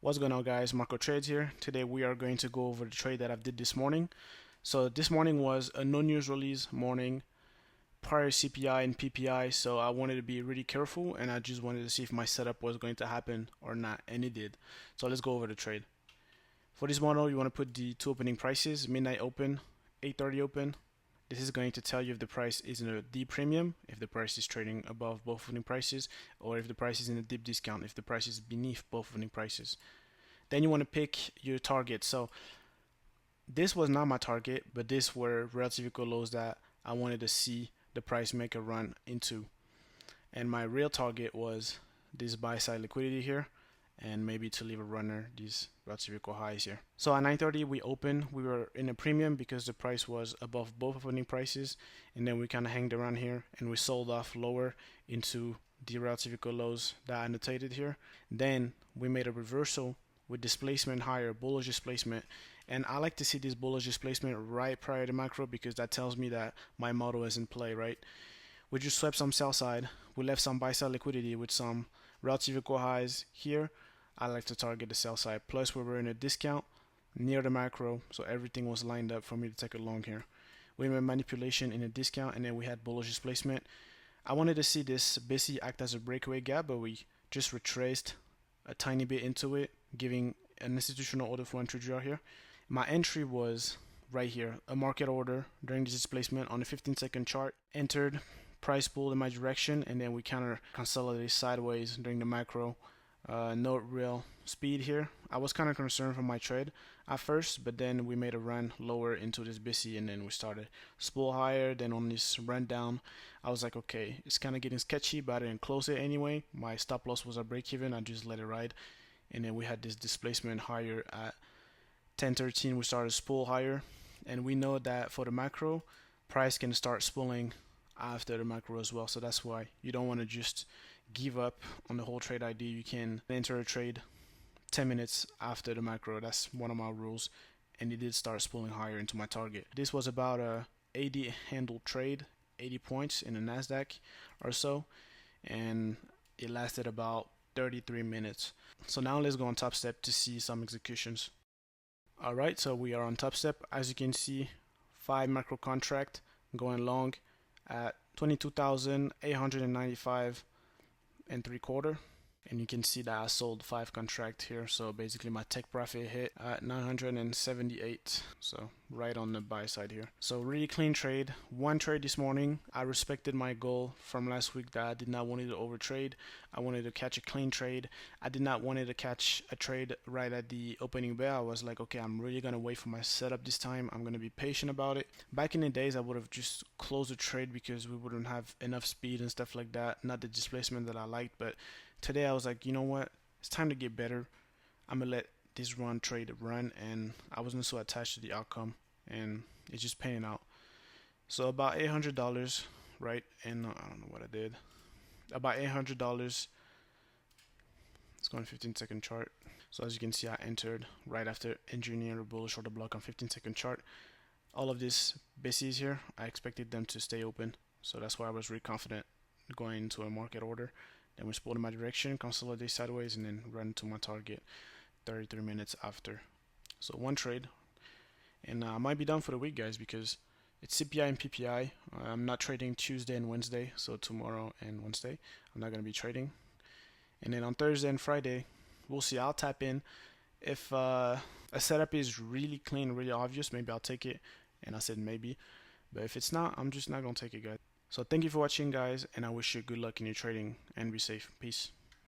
What's going on, guys? Marco Trades here. Today we are going to go over the trade that I did this morning. So this morning was a no news release morning, prior CPI and PPI, so I wanted to be really careful and I just wanted to see if my setup was going to happen or not, and it did. So let's go over the trade. For this model, you want to put the two opening prices: midnight open, 8:30 open. This is going to tell you if the price is in a deep premium, if the price is trading above both opening prices, or if the price is in a deep discount, if the price is beneath both opening prices. Then you want to pick your target. So this was not my target, but these were relative lows that I wanted to see the price make a run into. And my real target was this buy side liquidity here, and maybe to leave a runner these relative highs here. So at 9:30 we opened. We were in a premium because the price was above both opening prices, and then we kind of hanged around here and we sold off lower into the relative lows that I annotated here. Then we made a reversal with displacement higher, bullish displacement, and I like to see this bullish displacement right prior to macro because that tells me that my model is in play, right? We just swept some sell side, we left some buy side liquidity with some relative highs here. I like to target the sell side. Plus we were in a discount near the macro, so everything was lined up for me to take a long here. We made manipulation in a discount, and then we had bullish displacement. I wanted to see this basically act as a breakaway gap, but we just retraced a tiny bit into it, giving an institutional order flow entry draw here. My entry was right here, a market order during this displacement on the 15-second chart, entered, price pulled in my direction, and then we counter consolidated sideways during the macro. No real speed here. I was kind of concerned for my trade at first, but then we made a run lower into this BC, and then we started spool higher. Then on this run down, I was like, okay, it's kind of getting sketchy, but I didn't close it anyway. My stop loss was a break even. I just let it ride, and then we had this displacement higher at 10:13. We started spool higher, and we know that for the macro, price can start spooling after the macro as well. So that's why you don't want to just give up on the whole trade idea. You can enter a trade 10 minutes after the macro. That's one of my rules, and it did start spooling higher into my target. This was about a 80 handle trade, 80 points in the Nasdaq or so, and it lasted about 33 minutes. So now let's go on Top Step to see some executions. Alright, so we are on Top Step. As you can see, 5 macro contract going long at 22,895 and 3/4, and you can see that I sold 5 contract here. So basically my take profit hit at 978, so right on the buy side here. So really clean trade. One trade this morning. I respected my goal from last week that I did not want it to overtrade. I wanted to catch a clean trade. I did not want it to catch a trade right at the opening bell. I was like, okay, I'm really gonna wait for my setup this time. I'm gonna be patient about it. Back in the days I would have just closed the trade because we wouldn't have enough speed and stuff like that, not the displacement that I liked. But today I was like, you know what, it's time to get better. I'm gonna let this run trade run, and I wasn't so attached to the outcome, and it's just paying out. So about $800, right? And I don't know what I did. About $800. Let's go on 15-second chart. So as you can see, I entered right after engineering a bullish order block on 15-second chart. All of these bases here, I expected them to stay open, so that's why I was really confident going into a market order. Then we spooled in my direction, consolidate sideways, and then run to my target 33 minutes after. So one trade, and I might be done for the week, guys, because it's CPI and PPI. I'm not trading Tuesday and Wednesday, so tomorrow and Wednesday I'm not going to be trading. And then on Thursday and Friday, we'll see. I'll tap in. If a setup is really clean, really obvious, maybe I'll take it. And I said maybe, but if it's not, I'm just not going to take it, guys. So thank you for watching, guys, and I wish you good luck in your trading and be safe. Peace.